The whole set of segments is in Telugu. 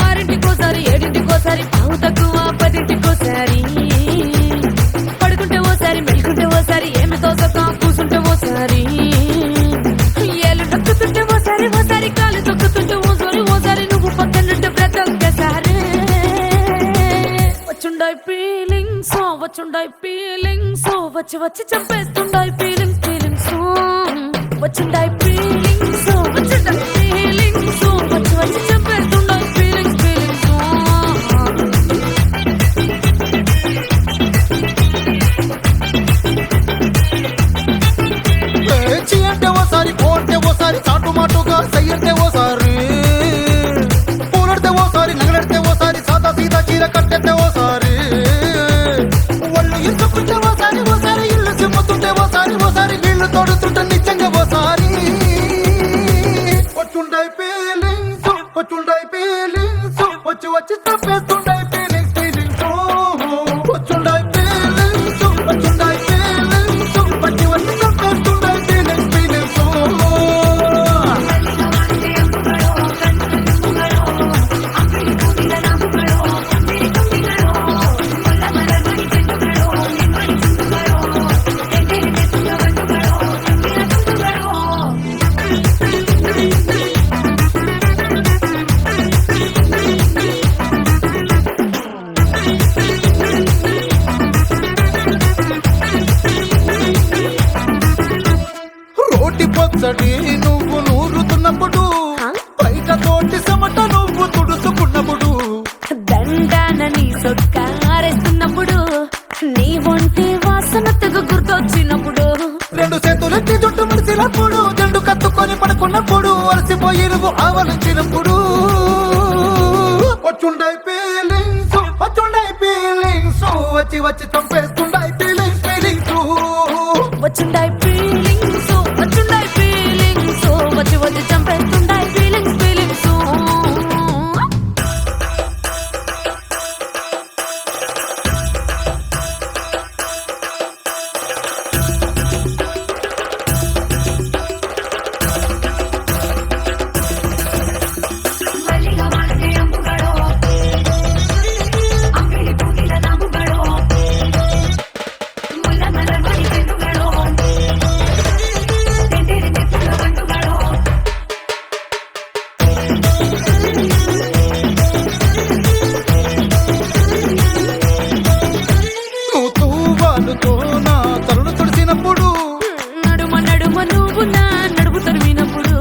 ఆరింటికోసారి ఏడింటికోసారి పావు తక్కువ పదింటికోసారి పడుకుంటే ఓసారి మెలుకుంటే ఓసారి ఏమి తోసక కూసుంటే ఓసారి ఏళ్ళు తొక్కుతుంటే ఓసారి ఓసారి కాలు తొక్కుతుంటే ఓసారి నువ్వు పక్కనుంటే ప్రతి ఒక్కసారి వచ్చుండాయి ఫీలింగ్స్ వచ్చి వచ్చి చంపేస్తుండాయి ఫీలింగ్స్ వచ్చుండాయి ఫీలింగ్స్ వచ్చి వచ్చి చంపేస్తుండాయి ఫీలింగ్స్ పేచి అంటే ఓసారి కోంటే ఓసారి చాటుమాటుగా సయ్యంటే ఓసారి పూలడితే ఓసారి నగలడితే ఓసారి సాదా సీదా చీర కట్టెత్తే ఓసారి ఒళ్ళు ఇసుకుంటే ఓసారి ఇల్లు చిమ్ముతుంటే ఓసారి వీళ్ళు తోడుతుంటే నిజంగా ఓసారి వచ్చుండాయి ఫీలింగ్స్ వచ్చి వచ్చి తప్పేస్తుండాయి ఫీలింగ్స్ వచ్చుండాయి ఫీలింగ్స్ వచ్చి వచ్చి తప్పేస్తుండాయి ఫీలింగ్స్ రోటి పొచ్చడి నువ్వు నూరుతున్నప్పుడు బయట తోటి సమట నువ్వు తుడుచుకున్నప్పుడు దండాన నీ సొక్కారేస్తున్నప్పుడు నీ ఒంటి వాసన తెగ గుర్తొచ్చినప్పుడు రెండు చేతులెత్తి జుట్టు ముడిసినప్పుడు జండు కత్తుకొని పడుకున్నప్పుడు అలసిపోయి నువ్వు ఆవలించినప్పుడు వచ్చుండాయి ఫీలింగ్స్ వచ్చి వచ్చి చంపేస్తుండాయి ఫీలింగ్స్ వచ్చుండాయి ఫీలింగ్స్ వచ్చి వచ్చి చంపేస్తుండాయి ఫీలింగ్స్ నువ్వు తూవాలుతో నా తలను తుడిసినప్పుడు నడుమ నువ్వు నా నడుపు తరిమినప్పుడు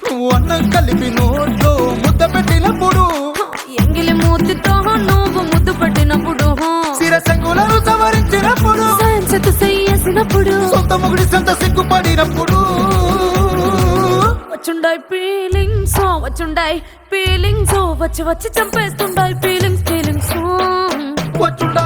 నువ్వు అన్నం కలిపి నోట్లో ముద్ద పెట్టినప్పుడు ఎంగిలి మూతితో నువ్వు ముద్దు పట్టినప్పుడు శిరసంగులను సవరించినప్పుడు సాయంతో చేసినప్పుడు సొంత ముగుడి సొంత సిగ్గుపడినప్పుడు వచ్చుండాయి ఫీలింగ్స్ వచ్చి వచ్చి చంపేస్తుండాయి ఫీలింగ్స్ వచ్చుండా